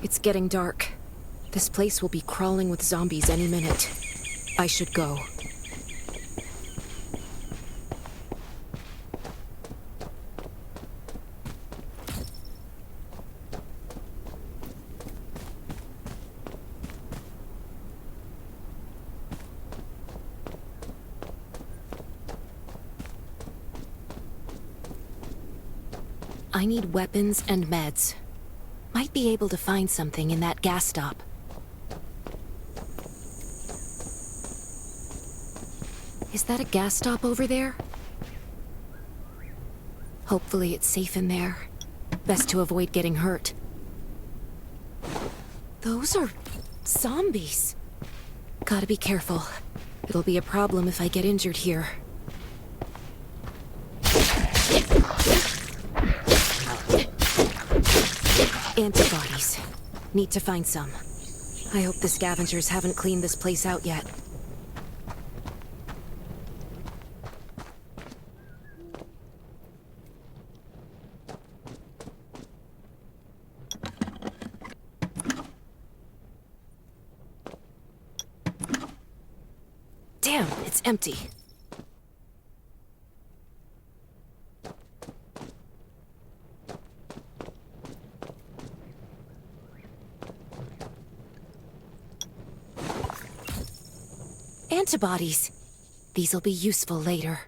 It's getting dark. This place will be crawling with zombies any minute. I should go. I need weapons and meds. Might be able to find something in that gas stop. Is that a gas stop over there? Hopefully it's safe in there. Best to avoid getting hurt. Those are zombies. Gotta be careful. It'll be a problem if I get injured here. Antibodies. Need to find some. I hope the scavengers haven't cleaned this place out yet. Damn, it's empty. Antibodies. These'll be useful later.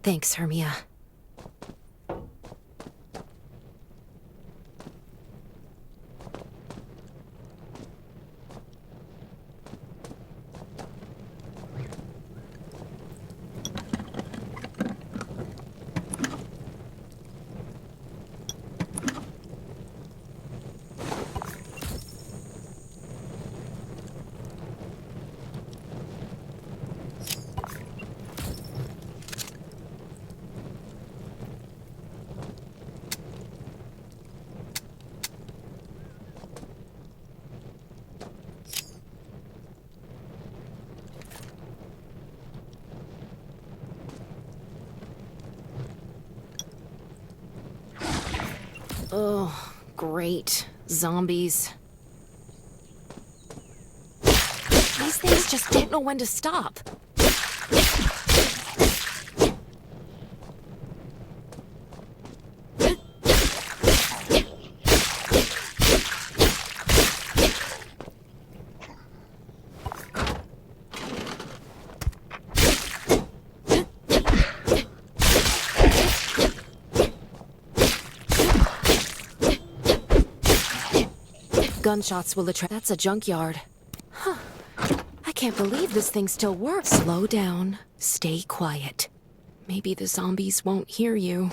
Thanks, Hermia. Oh, great. Zombies. These things just don't know when to stop. Gunshots will attract. That's a junkyard. Huh. I can't believe this thing still works. Slow down. Stay quiet. Maybe the zombies won't hear you.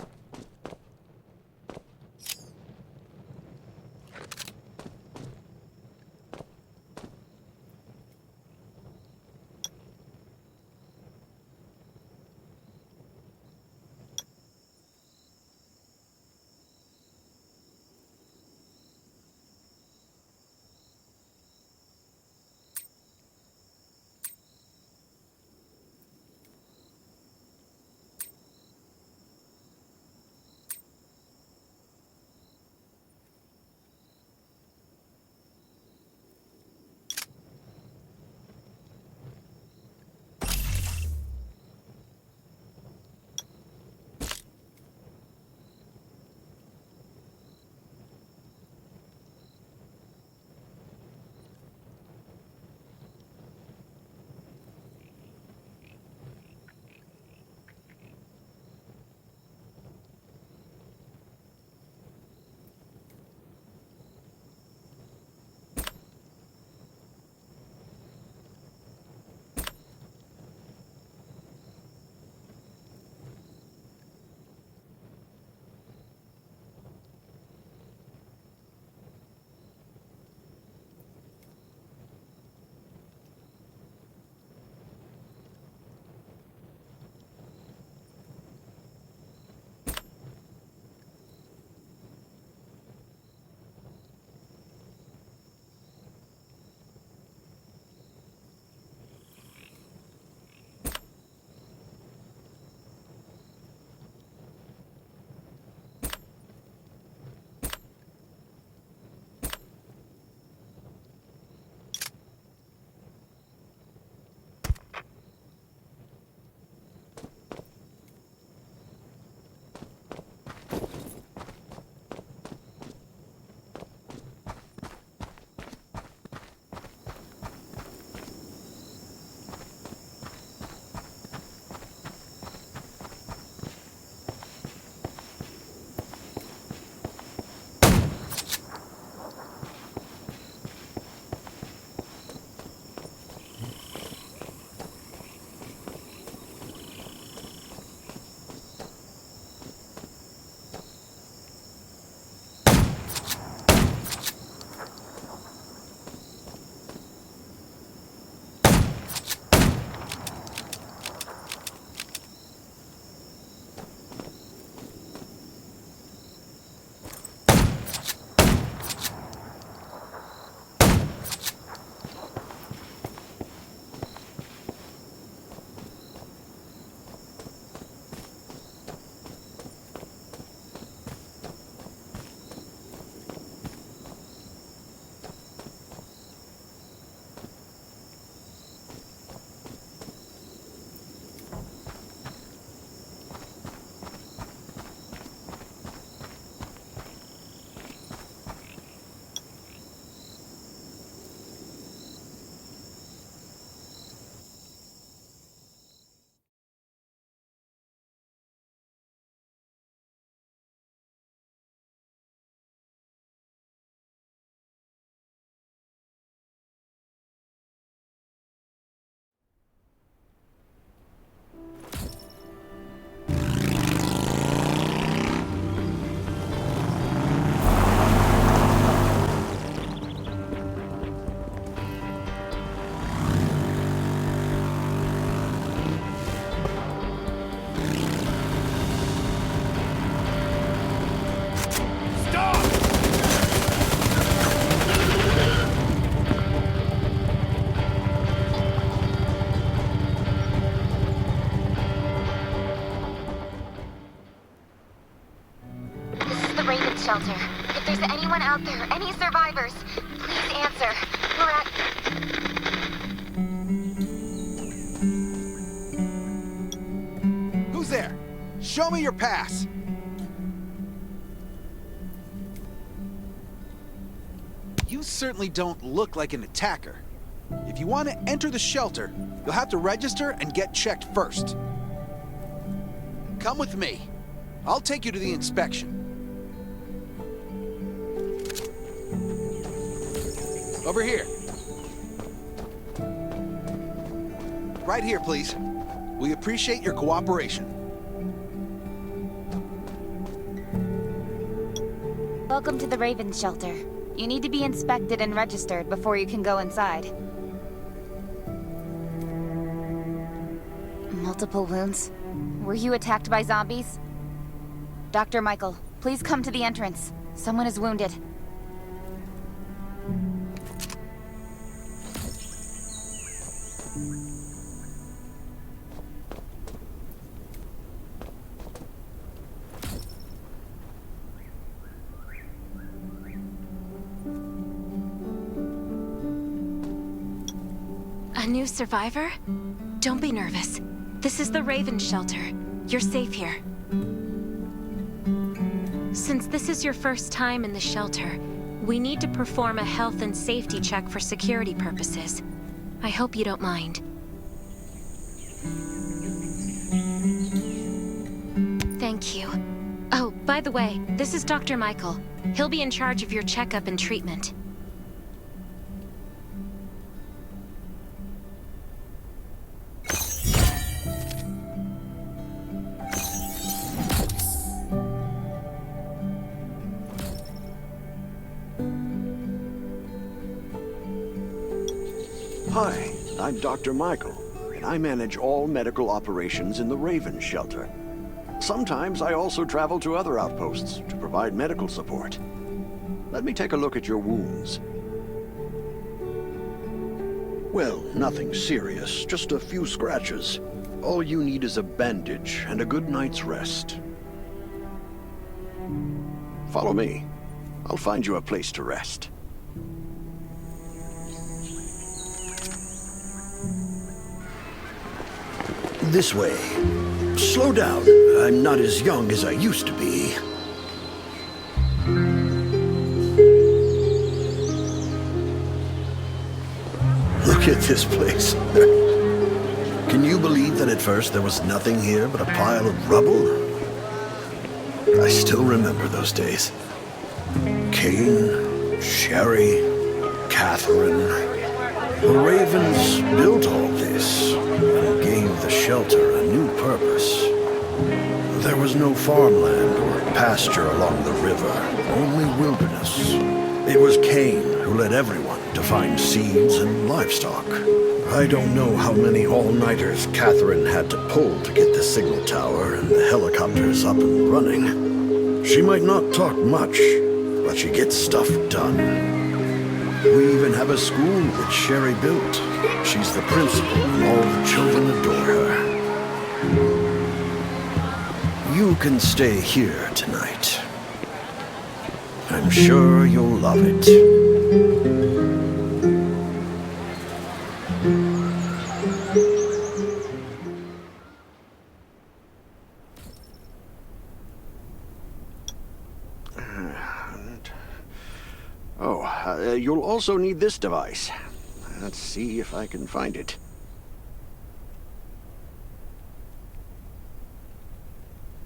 shelter. If there's anyone out there, any survivors, please answer. We're at... Who's there? Show me your pass! You certainly don't look like an attacker. If you want to enter the shelter, you'll have to register and get checked first. Come with me. I'll take you to the inspection. Over here. Right here, please. We appreciate your cooperation. Welcome to the Raven Shelter. You need to be inspected and registered before you can go inside. Multiple wounds? Were you attacked by zombies? Dr. Michael, please come to the entrance. Someone is wounded. A new survivor? Don't be nervous. This is the Raven Shelter. You're safe here. Since this is your first time in the shelter, we need to perform a health and safety check for security purposes. I hope you don't mind. Thank you. Oh, by the way, this is Dr. Michael. He'll be in charge of your checkup and treatment. Hi, I'm Dr. Michael, and I manage all medical operations in the Raven Shelter. Sometimes I also travel to other outposts to provide medical support. Let me take a look at your wounds. Well, nothing serious, just a few scratches. All you need is a bandage and a good night's rest. Follow me. I'll find you a place to rest. This way. Slow down. I'm not as young as I used to be. Look at this place. Can you believe that at first there was nothing here but a pile of rubble? I still remember those days. Kane, Sherry, Catherine. The Ravens built all this and gave the shelter a new purpose. There was no farmland or pasture along the river, only wilderness. It was Kane who led everyone to find seeds and livestock. I don't know how many all-nighters Catherine had to pull to get the signal tower and the helicopters up and running. She might not talk much, but she gets stuff done. We even have a school that Sherry built. She's the principal, and all the children adore her. You can stay here tonight. I'm sure you'll love it. You'll also need this device. Let's see if I can find it.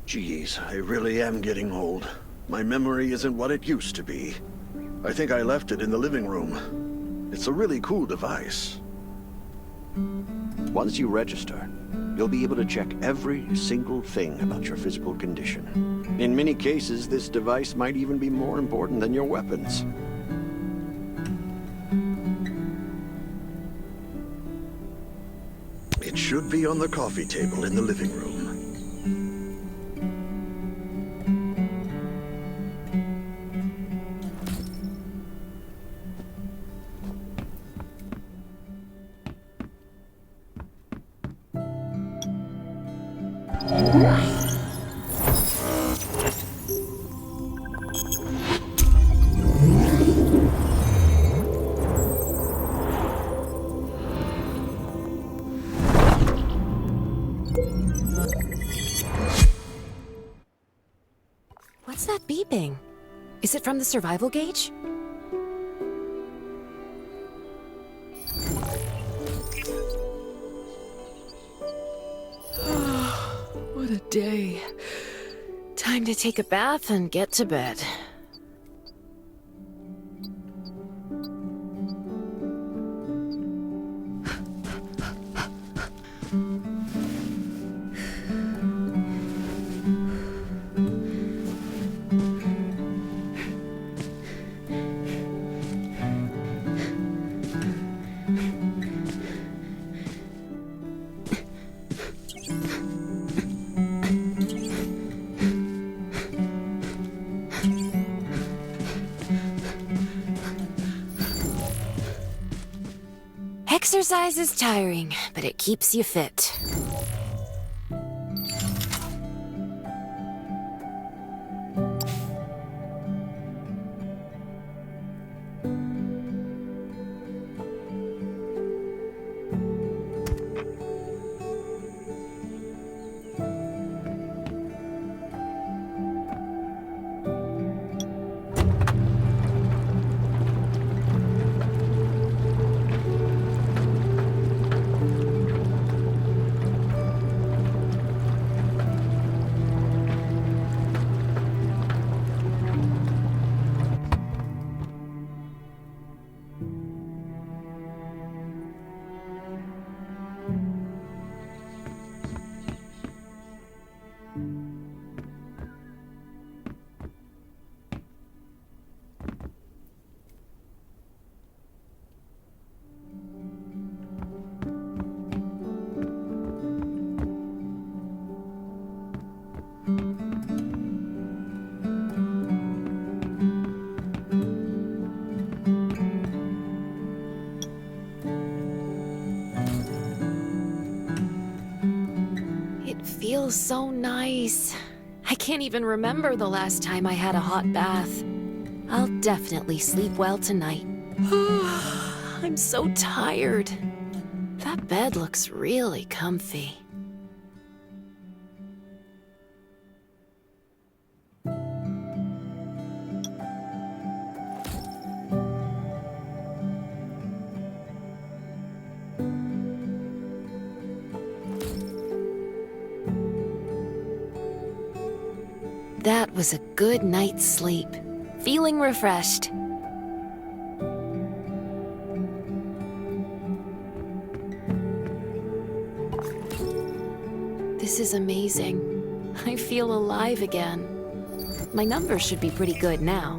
Geez, I really am getting old. My memory isn't what it used to be. I think I left it in the living room. It's a really cool device. Once you register, you'll be able to check every single thing about your physical condition. In many cases, this device might even be more important than your weapons. It should be on the coffee table in the living room. What's that beeping? Is it from the survival gauge? What a day. Time to take a bath and get to bed. Exercise is tiring, but it keeps you fit. Feels so nice. I can't even remember the last time I had a hot bath. I'll definitely sleep well tonight. I'm so tired. That bed looks really comfy. That was a good night's sleep. Feeling refreshed. This is amazing. I feel alive again. My numbers should be pretty good now.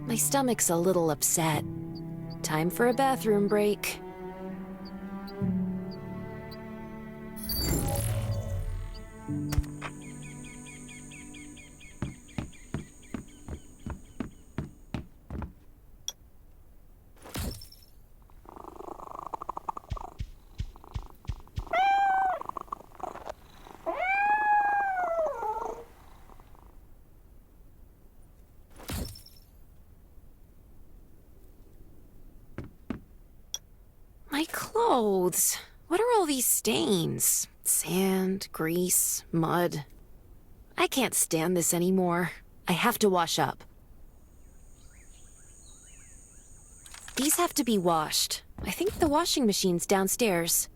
My stomach's a little upset. Time for a bathroom break. My clothes. What are all these stains? Sand, grease, mud. I can't stand this anymore. I have to wash up. These have to be washed. I think the washing machine's downstairs.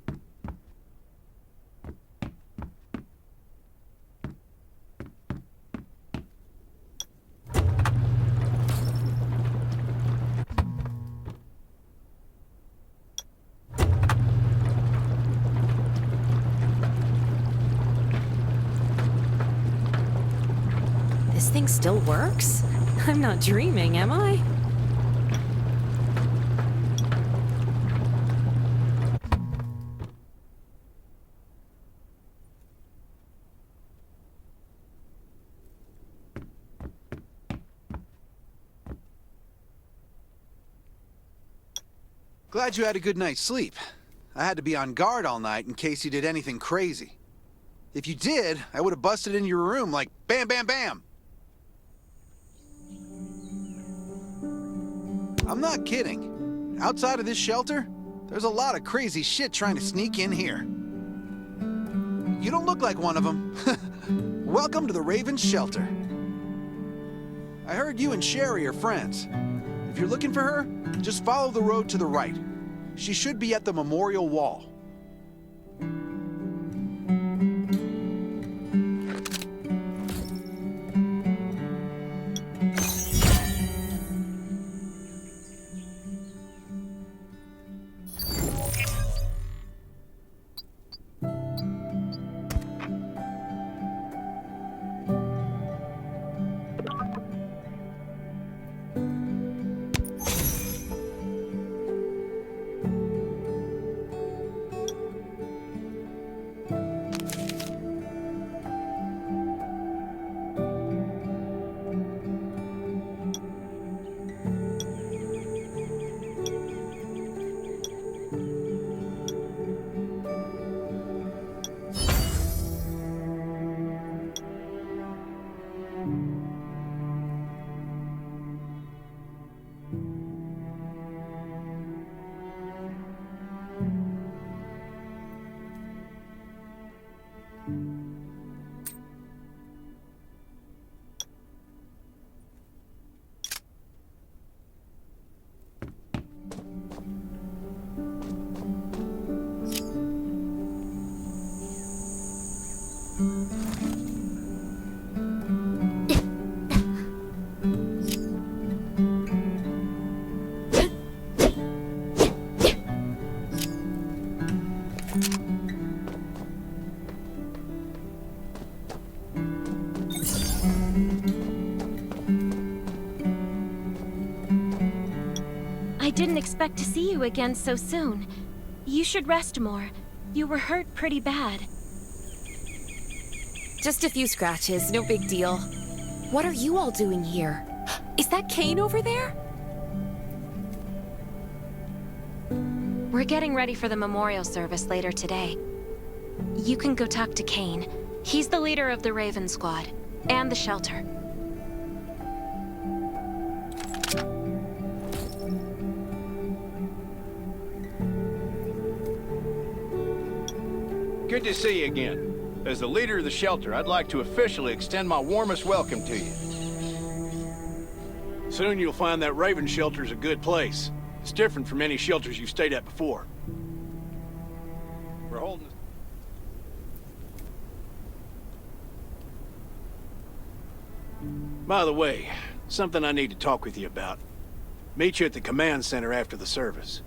This thing still works? I'm not dreaming, am I? Glad you had a good night's sleep. I had to be on guard all night in case you did anything crazy. If you did, I would have busted in your room like bam, bam, bam. I'm not kidding. Outside of this shelter, There's a lot of crazy shit trying to sneak in here. You don't look like one of them. Welcome to the Raven's shelter. I heard you and Sherry are friends. If you're looking for her, just follow the road to the right. She should be at the memorial wall. I didn't expect to see you again so soon. You should rest more. You were hurt pretty bad. Just a few scratches, no big deal. What are you all doing here? Is that Kane over there? We're getting ready for the memorial service later today. You can go talk to Kane. He's the leader of the Raven Squad, and the shelter. Good to see you again. As the leader of the shelter, I'd like to officially extend my warmest welcome to you. Soon you'll find that Raven shelter's a good place. It's different from any shelters you've stayed at before. We're holding... By the way, something I need to talk with you about. Meet you at the command center after the service.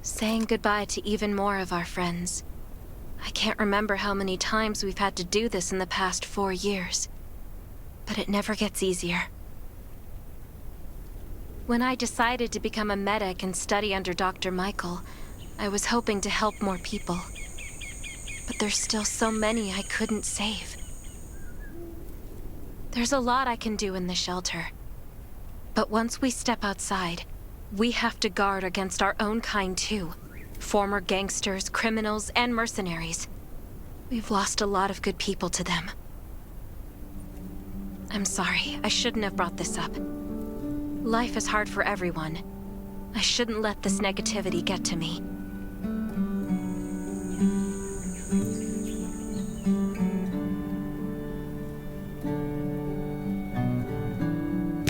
Saying goodbye to even more of our friends. I can't remember how many times we've had to do this in the past 4 years. But it never gets easier. When I decided to become a medic and study under Dr. Michael, I was hoping to help more people. But there's still so many I couldn't save. There's a lot I can do in the shelter. But once we step outside, we have to guard against our own kind too. Former gangsters, criminals, and mercenaries. We've lost a lot of good people to them. I'm sorry, I shouldn't have brought this up. Life is hard for everyone. I shouldn't let this negativity get to me.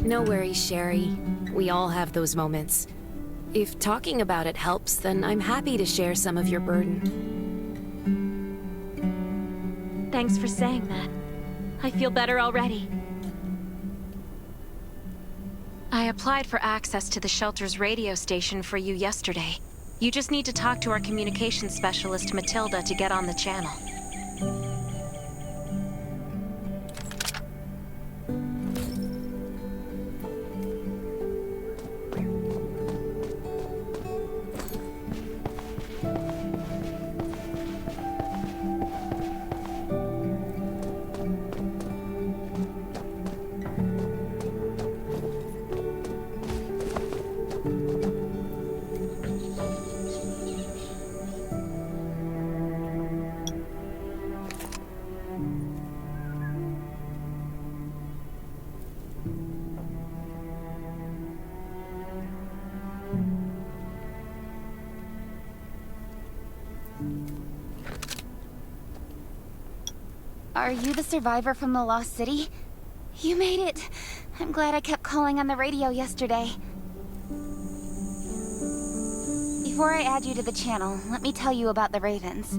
No worries, Sherry. We all have those moments. If talking about it helps, then I'm happy to share some of your burden. Thanks for saying that. I feel better already. I applied for access to the shelter's radio station for you yesterday. You just need to talk to our communications specialist, Matilda, to get on the channel. Are you the survivor from the Lost City? You made it! I'm glad I kept calling on the radio yesterday. Before I add you to the channel, let me tell you about the Ravens.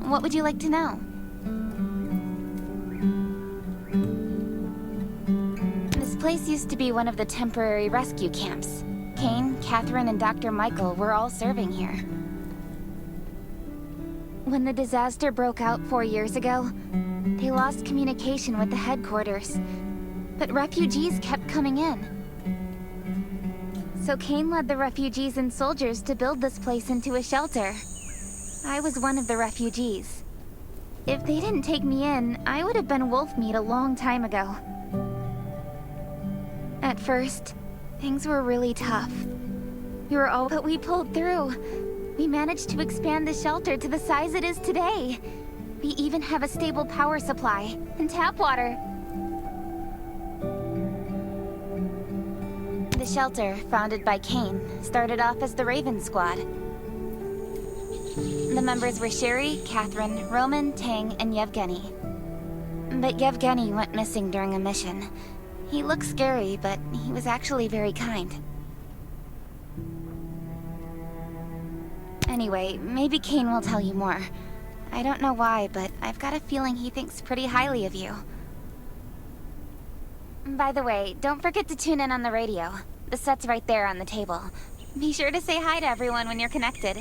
What would you like to know? This place used to be one of the temporary rescue camps. Kane, Catherine, and Dr. Michael were all serving here. When the disaster broke out 4 years ago, they lost communication with the headquarters. But refugees kept coming in. So Kane led the refugees and soldiers to build this place into a shelter. I was one of the refugees. If they didn't take me in, I would have been wolf meat a long time ago. At first, things were really tough. But we pulled through. We managed to expand the shelter to the size it is today. We even have a stable power supply and tap water. The shelter, founded by Kane, started off as the Raven Squad. The members were Sherry, Catherine, Roman, Tang, and Yevgeny. But Yevgeny went missing during a mission. He looked scary, but he was actually very kind. Anyway, maybe Kane will tell you more. I don't know why, but I've got a feeling he thinks pretty highly of you. By the way, don't forget to tune in on the radio. The set's right there on the table. Be sure to say hi to everyone when you're connected.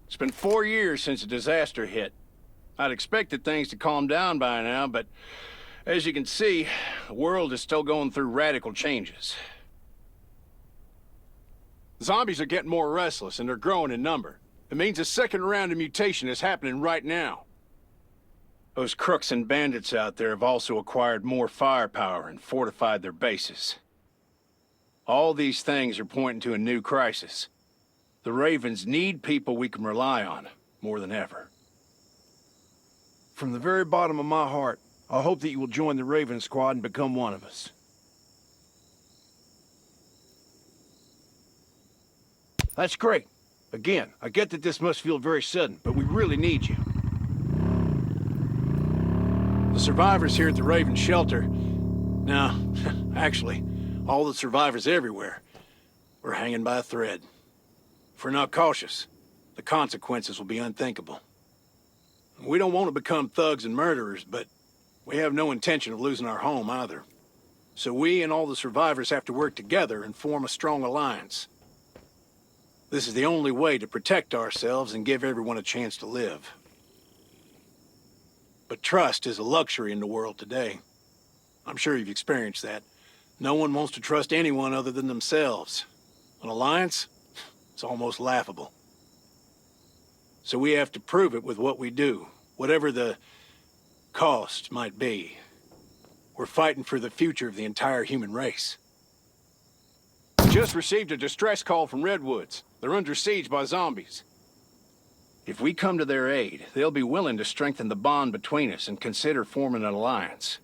It's been 4 years since the disaster hit. I'd expected things to calm down by now, but as you can see, the world is still going through radical changes. Zombies are getting more restless, and they're growing in number. It means a second round of mutation is happening right now. Those crooks and bandits out there have also acquired more firepower and fortified their bases. All these things are pointing to a new crisis. The Ravens need people we can rely on, more than ever. From the very bottom of my heart, I hope that you will join the Raven Squad and become one of us. That's great. Again, I get that this must feel very sudden, but we really need you. The survivors here at the Raven Shelter... No, actually, all the survivors everywhere. We're hanging by a thread. If we're not cautious, the consequences will be unthinkable. We don't want to become thugs and murderers, but we have no intention of losing our home either. So we and all the survivors have to work together and form a strong alliance. This is the only way to protect ourselves and give everyone a chance to live. But trust is a luxury in the world today. I'm sure you've experienced that. No one wants to trust anyone other than themselves. An alliance? It's almost laughable. So we have to prove it with what we do, whatever the cost might be. We're fighting for the future of the entire human race. Just received a distress call from Redwoods. They're under siege by zombies. If we come to their aid, they'll be willing to strengthen the bond between us and consider forming an alliance.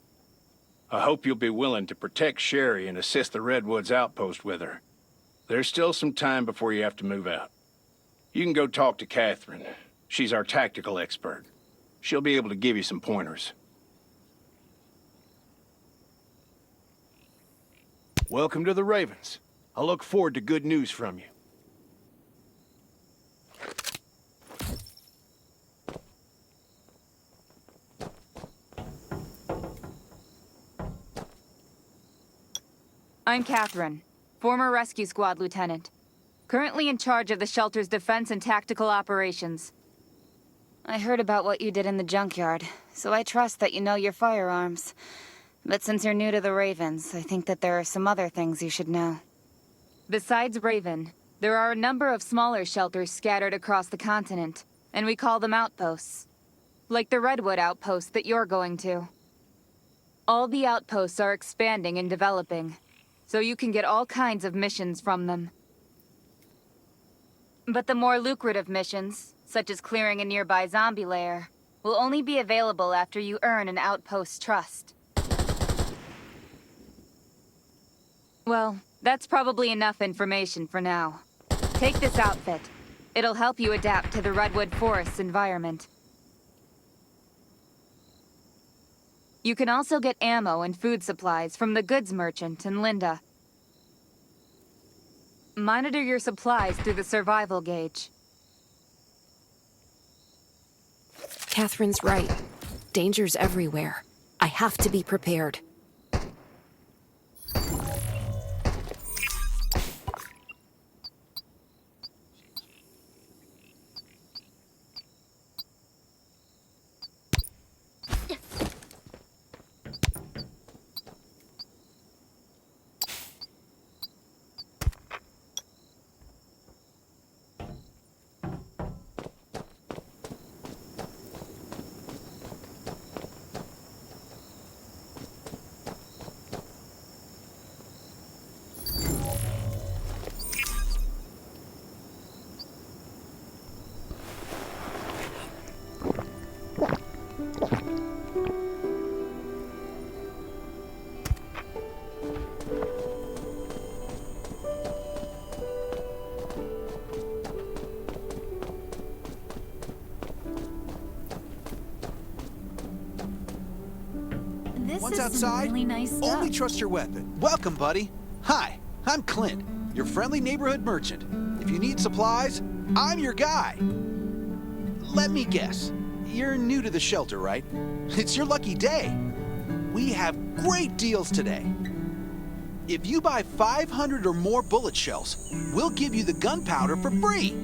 I hope you'll be willing to protect Sherry and assist the Redwoods outpost with her. There's still some time before you have to move out. You can go talk to Catherine. She's our tactical expert. She'll be able to give you some pointers. Welcome to the Ravens. I look forward to good news from you. I'm Catherine, former rescue squad lieutenant. Currently in charge of the shelter's defense and tactical operations. I heard about what you did in the junkyard, so I trust that you know your firearms. But since you're new to the Ravens, I think that there are some other things you should know. Besides Raven, there are a number of smaller shelters scattered across the continent, and we call them outposts. Like the Redwood outpost that you're going to. All the outposts are expanding and developing, so you can get all kinds of missions from them. But the more lucrative missions, such as clearing a nearby zombie lair, will only be available after you earn an outpost's trust. Well, that's probably enough information for now. Take this outfit. It'll help you adapt to the Redwood Forest's environment. You can also get ammo and food supplies from the goods merchant in Linda. Monitor your supplies through the survival gauge. Catherine's right. Danger's everywhere. I have to be prepared. Once outside, really nice stuff. only trust your weapon. Welcome, buddy. Hi, I'm Clint, your friendly neighborhood merchant. If you need supplies, I'm your guy. Let me guess, you're new to the shelter, right? It's your lucky day. We have great deals today. If you buy 500 or more bullet shells, we'll give you the gunpowder for free.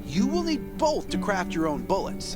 You will need both to craft your own bullets.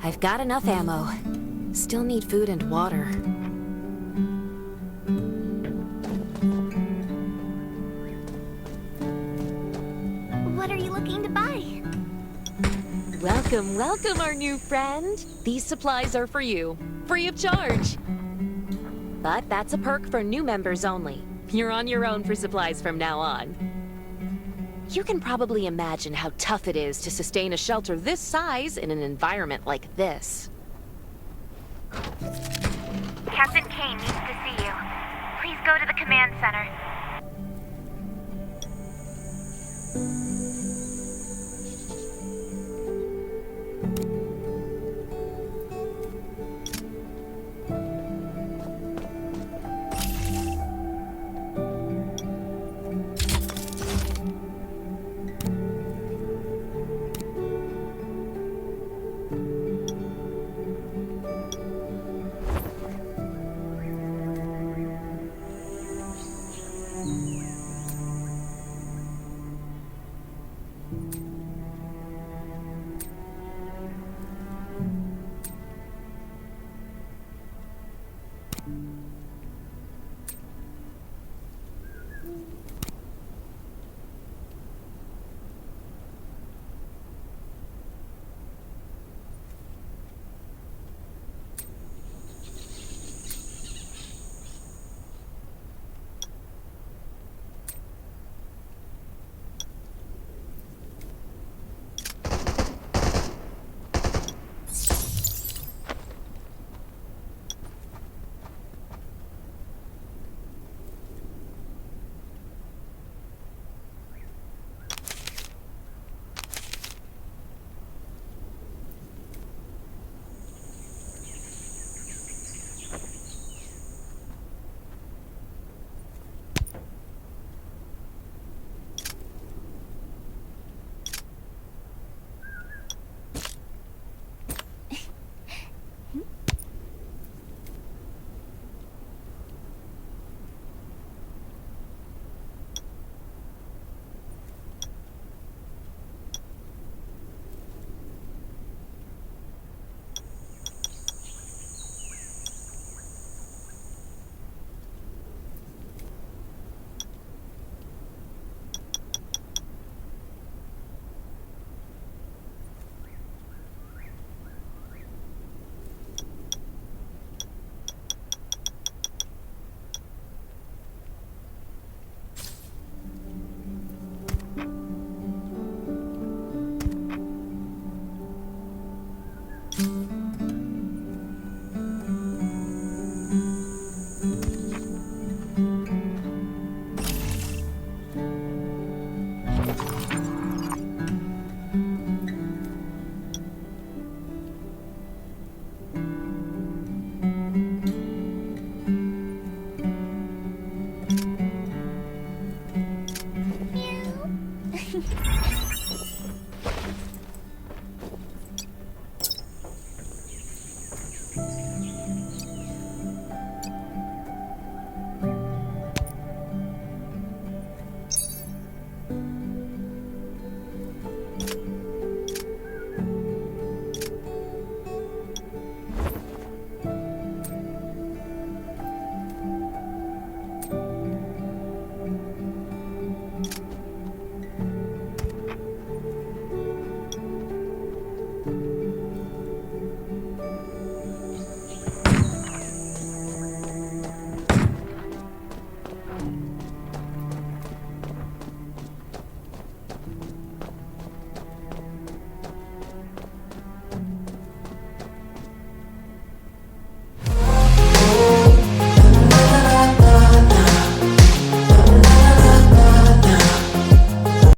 I've got enough ammo. Still need food and water. What are you looking to buy? Welcome, welcome, our new friend. These supplies are for you, free of charge. But that's a perk for new members only. You're on your own for supplies from now on. You can probably imagine how tough it is to sustain a shelter this size in an environment like this. Captain Kane needs to see you. Please go to the command center.